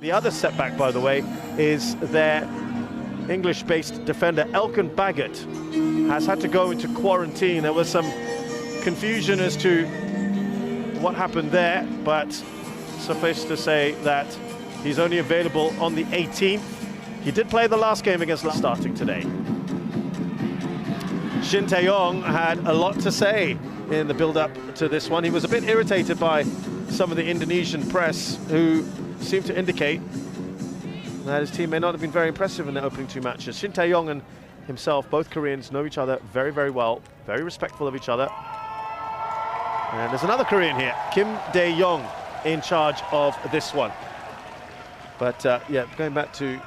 The other setback, by the way, is their English-based defender, Elkan Baggett, has had to go into quarantine. There was some confusion as to what happened there, but suffice to say that he's only available on the 18th. He did play the last game against starting today. Shin Tae-yong had a lot to say in the build-up to this one. He was a bit irritated by some of the Indonesian press, who seemed to indicate that his team may not have been very impressive in the opening two matches. Shin Tae-yong and himself, both Koreans, know each other very, very well, very respectful of each other. And there's another Korean here, Kim Dae-yong, in charge of this one. But yeah, going back to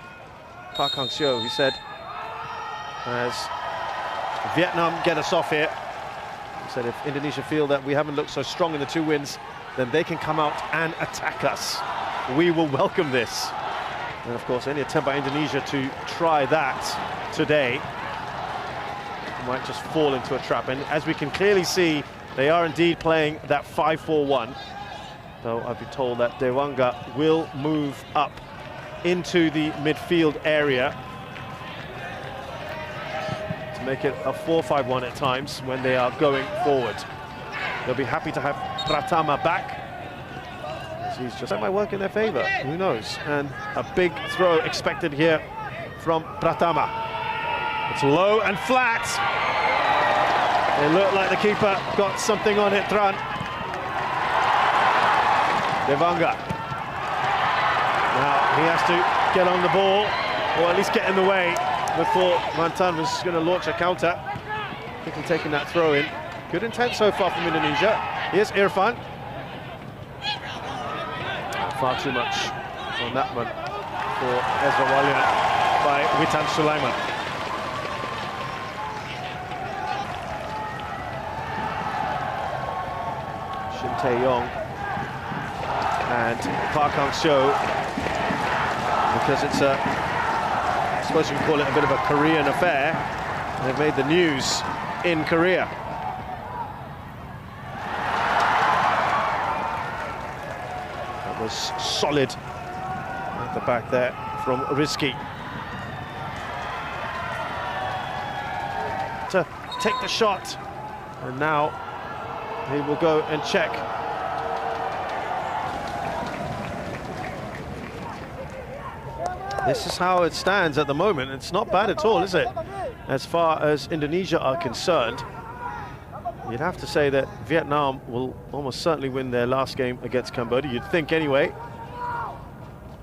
Park Hang-seo, he said, as Vietnam get us off here, he said if Indonesia feel that we haven't looked so strong in the two wins, then they can come out and attack us. We will welcome this. And of course, any attempt by Indonesia to try that today might just fall into a trap. And as we can clearly see, they are indeed playing that 5-4-1. Though I've been told that Dewanga will move up into the midfield area to make it a 4-5-1 at times when they are going forward. They'll be happy to have Pratama back, as he's just might work in their favor, who knows. And a big throw expected here from Pratama. It's low and flat. It looked like the keeper got something on it, Tran. Dewanga. Now he has to get on the ball, or at least get in the way before Mantan was going to launch a counter. Quickly taking that throw in. Good intent so far from Indonesia. Here's Irfan. Far too much on that one for Ezra Walian by Witan Sulaiman. Shin Tae-yong and Park Hang-seo, because it's a, I suppose you can call it a bit of a Korean affair. They've made the news in Korea. That was solid at the back there from Rizky. To take the shot, and now he will go and check. This is how it stands at the moment. It's not bad at all, is it? As far as Indonesia are concerned, you'd have to say that Vietnam will almost certainly win their last game against Cambodia, you'd think anyway.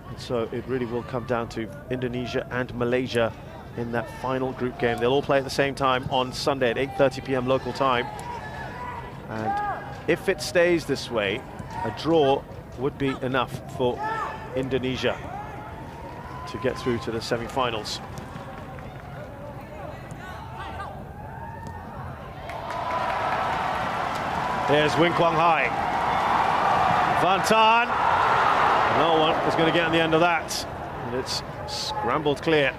And so it really will come down to Indonesia and Malaysia in that final group game. They'll all play at the same time on Sunday at 8:30 p.m. local time. And if it stays this way, a draw would be enough for Indonesia to get through to the semi-finals. There's Wing Kwang Hai. Van Tan. No one is going to get on the end of that. And it's scrambled clear.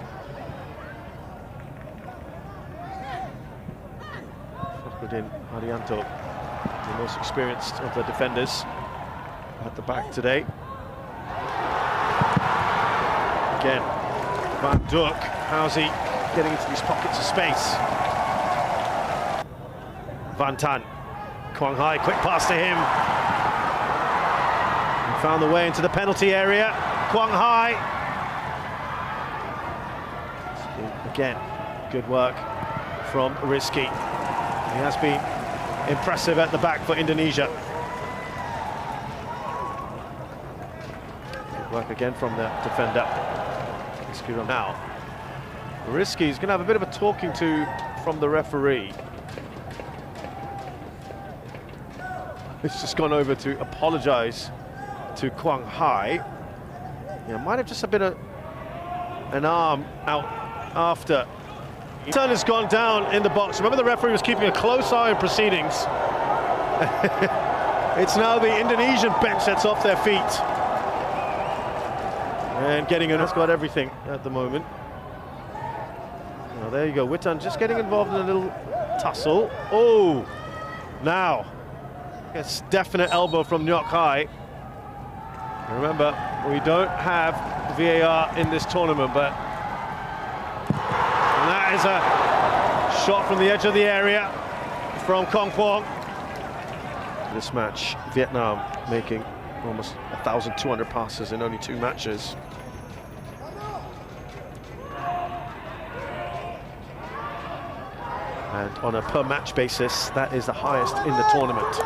Fakhruddin Haryanto, the most experienced of the defenders at the back today. Again, Van Dijk, how's he getting into these pockets of space? Van Tan, Kwang Hai, quick pass to him. And found the way into the penalty area. Kwang Hai. Again, good work from Rizky. He has been impressive at the back for Indonesia. Good work again from the defender. Now, Rizky's going to have a bit of a talking to from the referee. He's just gone over to apologise to Kwang Hai. Yeah, might have just been an arm out after. Turn has gone down in the box. Remember, the referee was keeping a close eye on proceedings. It's now the Indonesian bench that's off their feet. And getting in, has got everything at the moment. Now there you go, Witan just getting involved in a little tussle. Oh, now, it's definite elbow from Nyok Hai. Remember, we don't have VAR in this tournament, but and that is a shot from the edge of the area from Kong Phuong. This match, Vietnam making almost 1,200 passes in only 2 matches. And on a per match basis, that is the highest in the tournament.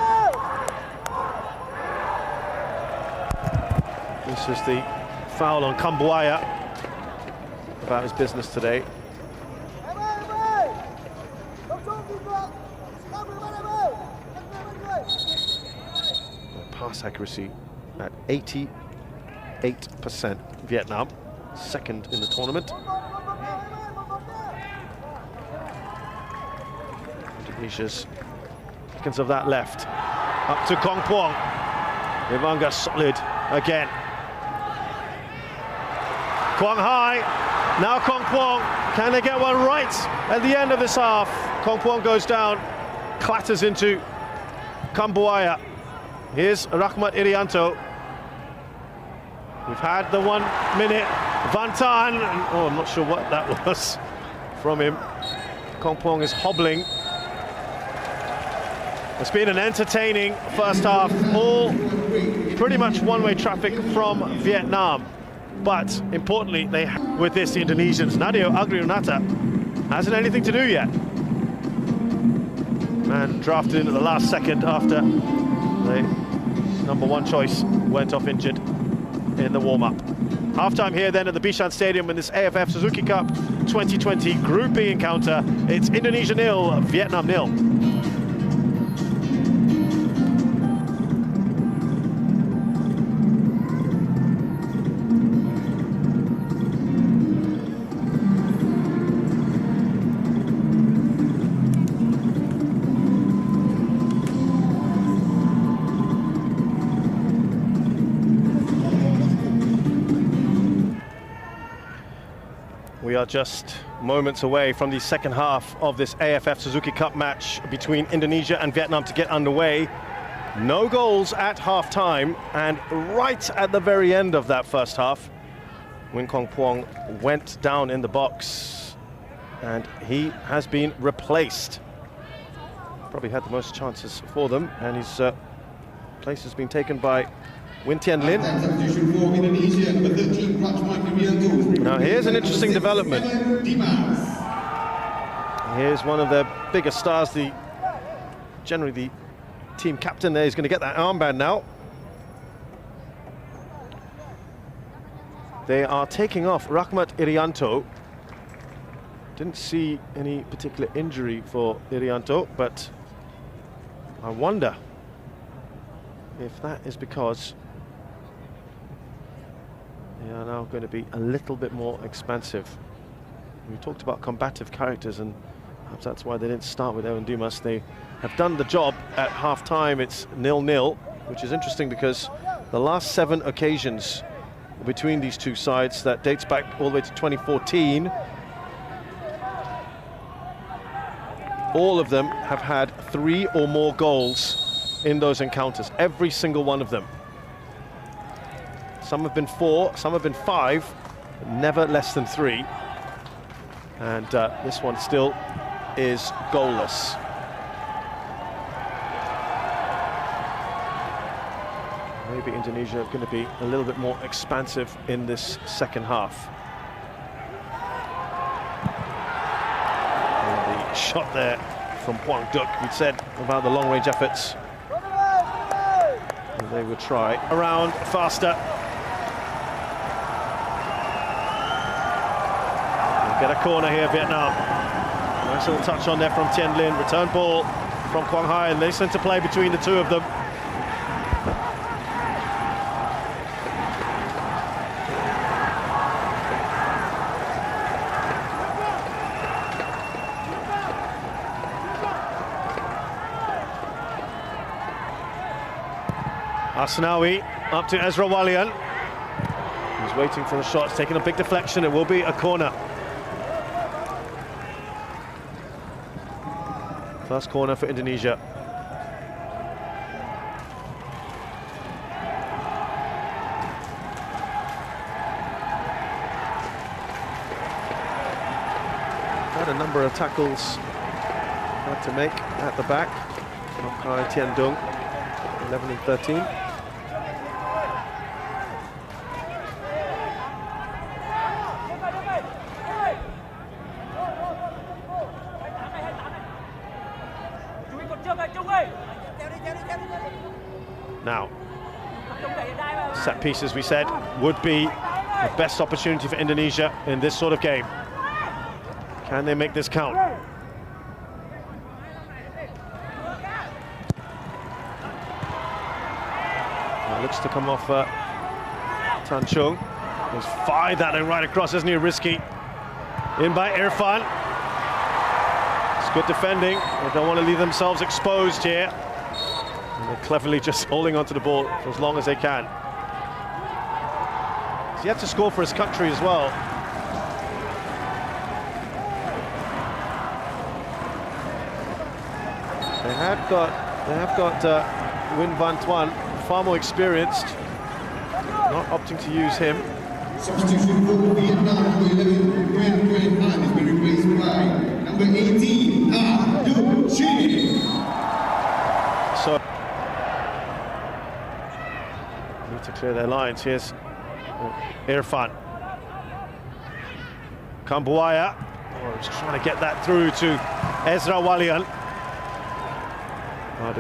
This is the foul on Kambuaya, about his business today. Pass accuracy at 88%. Vietnam, second in the tournament. Indonesia's seconds of that left. Up to Kong Phuong. Ivanga solid again. Quang Hai, now Kong Phuong. Can they get one right at the end of this half? Kong Phuong goes down, clatters into Kambuaya. Here's Rahmat Irianto. We've had the 1 minute Van Tan. Oh, I'm not sure what that was from him. Kong Phuong is hobbling. It's been an entertaining first half, all pretty much one-way traffic from Vietnam. But importantly, with this, the Indonesians, Nadeo Agriunata hasn't anything to do yet. Man drafted in at the last second after the #1 choice went off injured in the warm-up. Half-time here then at the Bishan Stadium in this AFF Suzuki Cup 2020 Group B encounter. It's Indonesia 0, Vietnam 0. We are just moments away from the second half of this AFF Suzuki Cup match between Indonesia and Vietnam to get underway. No goals at half-time, and right at the very end of that first half, Win Kong Phuong went down in the box, and he has been replaced. Probably had the most chances for them, and his place has been taken by Win Tien Lin. Now here's an interesting development. Here's one of their biggest stars, generally the team captain there. He's going to get that armband now. They are taking off Rahmat Irianto. Didn't see any particular injury for Irianto, but I wonder if that is because they are now going to be a little bit more expansive. We talked about combative characters, and perhaps that's why they didn't start with Evan Dumas. They have done the job at half-time. It's 0-0, which is interesting because the last 7 occasions between these two sides, that dates back all the way to 2014, all of them have had 3 or more goals in those encounters, every single one of them. Some have been 4, some have been 5, never less than 3. And this one still is goalless. Maybe Indonesia are going to be a little bit more expansive in this second half. And the shot there from Quang Duc, we'd said about the long-range efforts. And they would try around faster. Get a corner here, Vietnam. Nice little touch on there from Tien Lin. Return ball from Quang Hai, and they sent to play between the two of them. Asnawi up to Ezra Walian. He's waiting for the shot. It's taking a big deflection. It will be a corner. First corner for Indonesia. Quite a number of tackles had to make at the back. Kai Tiandung, 11 and 13. Now, set piece, as we said, would be the best opportunity for Indonesia in this sort of game. Can they make this count? Looks to come off Tan Chung. He's fired that and right across, isn't he? Risky. In by Irfan. It's good defending. They don't want to leave themselves exposed here. And they're cleverly just holding onto the ball for as long as they can. He's yet to score for his country as well. They have got Win Van Tuan, far more experienced, not opting to use him. Substitution for Vietnam, number 11, Nguyen Nguyen Han, has been replaced by number 18, Ha Du Chi. So, need to clear their lines. Here's Irfan. Kambuaya, he's trying to get that through to Ezra Walian.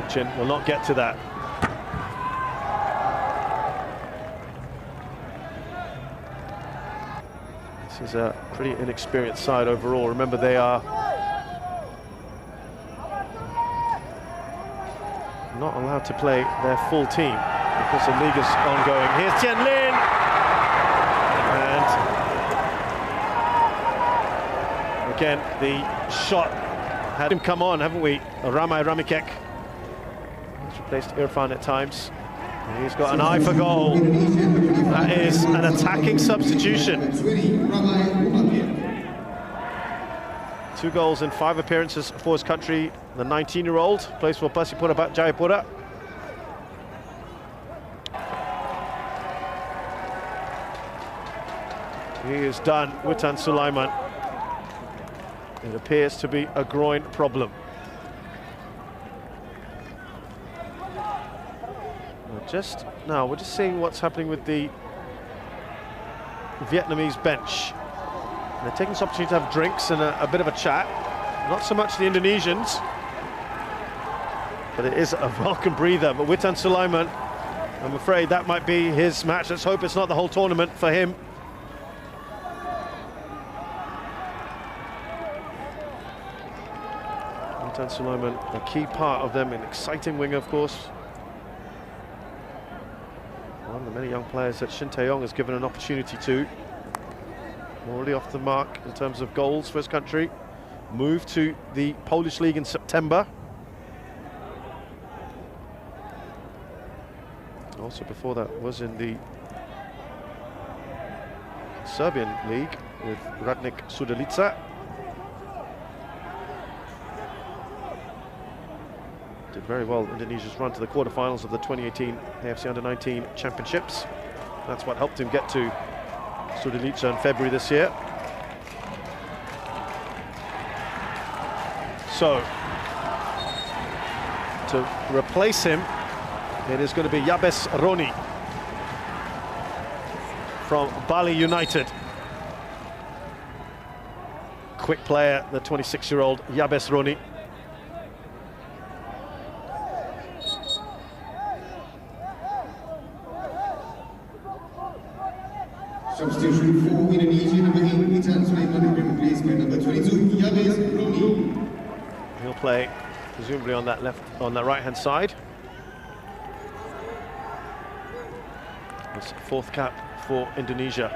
Chin will not get to that. This is a pretty inexperienced side overall. Remember, they are not allowed to play their full team because the league is ongoing. Here's Tian Lin! And again, the shot had him come on, haven't we? Ramai Ramikek. Replaced Irfan at times. And he's got an eye for goal. That is an attacking substitution. 2 goals in 5 appearances for his country. The 19-year-old plays for Persipura Jayapura. He is done, Witan Sulaiman. It appears to be a groin problem. We're just seeing what's happening with the Vietnamese bench. And they're taking this opportunity to have drinks and a bit of a chat. Not so much the Indonesians, but it is a welcome breather. But Witan Sulaiman, I'm afraid that might be his match. Let's hope it's not the whole tournament for him. Witan Sulaiman, a key part of them, an exciting winger, of course. One of the many young players that Shin Tae-yong has given an opportunity to. Already off the mark in terms of goals for his country. Moved to the Polish League in September. Also before that was in the Serbian League with Radnik Sudelica. Did very well Indonesia's run to the quarterfinals of the 2018 AFC Under-19 Championships. That's what helped him get to Sudelica in February this year. So, to replace him, it is going to be Yabes Roni from Bali United. Quick player, the 26-year-old Yabes Roni. Substitution for Indonesia, number 8, Witan Sulaiman, has been replaced by number 22, Yabes Roni. He'll play presumably on that right-hand side. This 4th cap for Indonesia.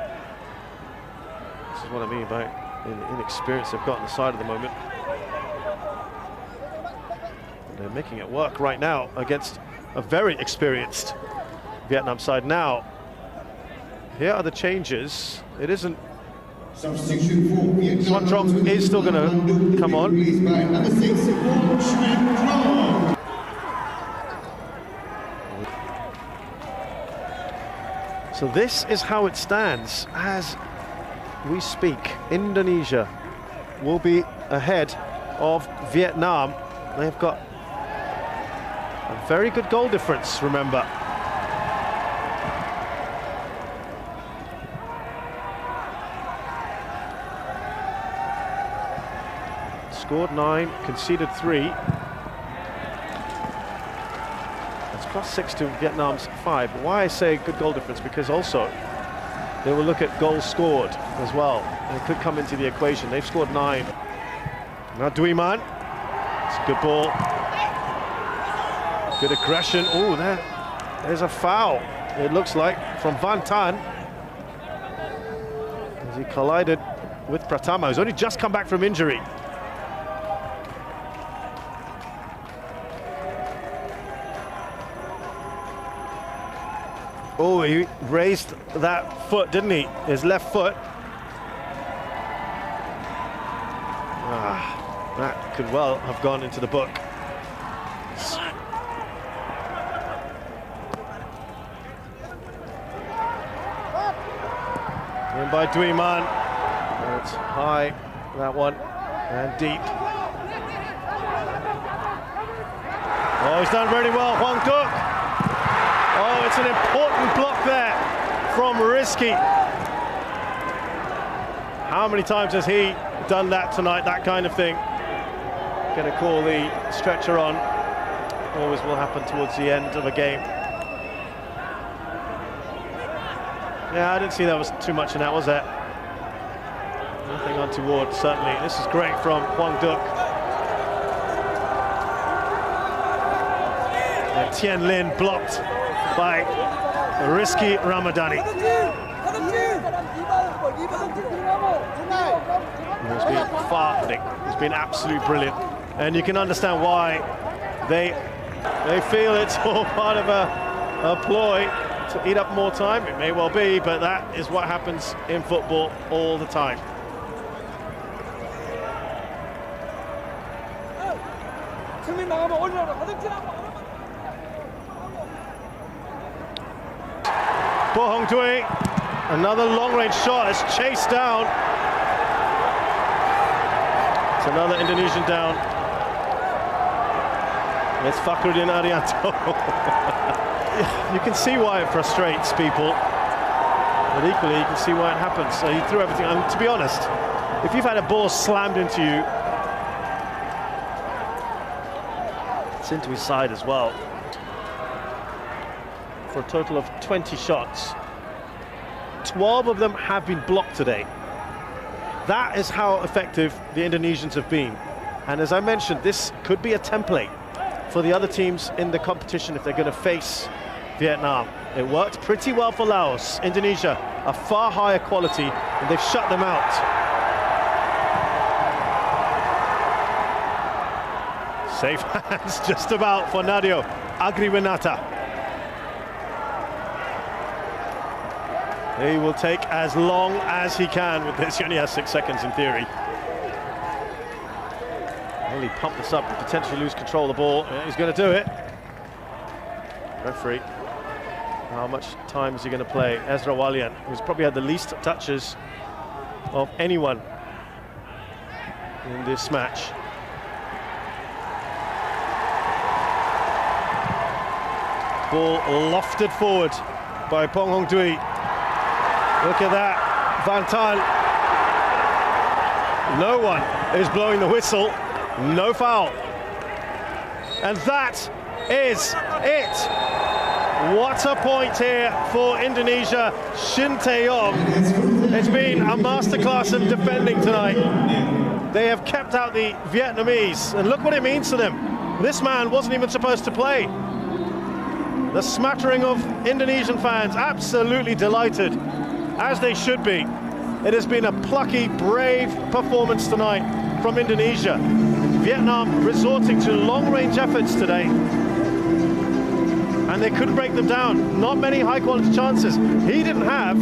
This is what I mean by the inexperience they've got on the side at the moment. They're making it work right now against a very experienced Vietnam side. Now, here are the changes. It isn't. Substitution for Vietnam. Swan Trong is still going to come on. Number 6, So this is how it stands as we speak. Indonesia will be ahead of Vietnam. They've got a very good goal difference, remember. Scored 9, conceded 3. That's +6 to Vietnam's 5. Why I say good goal difference? Because also they will look at goals scored as well. They could come into the equation. They've scored 9. Now Duiman. It's a good ball. Good aggression. Oh, there's a foul, it looks like, from Van Tan. As he collided with Pratama, who's only just come back from injury. Oh, he raised that foot, didn't he? His left foot. That could well have gone into the book. In by Duiman. It's high, that one, and deep. Oh, he's done really well, Hwang Duk. Oh, it's an important block there from Rizky. How many times has he done that tonight, that kind of thing? Going to call the stretcher on. Always will happen towards the end of a game. Yeah, I didn't see there was too much in that, was there? Nothing untoward, certainly. This is great from Hwang Duk. And Tien Lin blocked by Rizky Ramadani. He's been farting. He's been absolutely brilliant. And you can understand why they feel it's all part of a ploy to eat up more time. It may well be, but that is what happens in football all the time. Bo Hong Dui, another long-range shot, is chased down. It's another Indonesian down. It's Fakhruddin Arianto. You can see why it frustrates people, but equally you can see why it happens. So he threw everything. And to be honest, if you've had a ball slammed into you, it's into his side as well. For a total of 20 shots, 12 of them have been blocked today. That is how effective the Indonesians have been. And as I mentioned, this could be a template for the other teams in the competition if they're going to face Vietnam. It worked pretty well for Laos. Indonesia, a far higher quality, and they've shut them out. Safe hands just about for Nadio Agriwinata. He will take as long as he can with this. He only has 6 seconds in theory. Will he pump this up and potentially lose control of the ball? Yeah, he's going to do it. Referee. How much time is he going to play? Ezra Walian, who's probably had the least touches of anyone in this match. Ball lofted forward by Pong Hong Dui. Look at that, Van Tan. No one is blowing the whistle, no foul. And that is it. What a point here for Indonesia. Shin Tae-yong. It's been a masterclass in defending tonight. They have kept out the Vietnamese, and look what it means to them. This man wasn't even supposed to play. The smattering of Indonesian fans absolutely delighted, as they should be. It has been a plucky, brave performance tonight from Indonesia. Vietnam resorting to long-range efforts today, and they couldn't break them down. Not many high-quality chances. He didn't have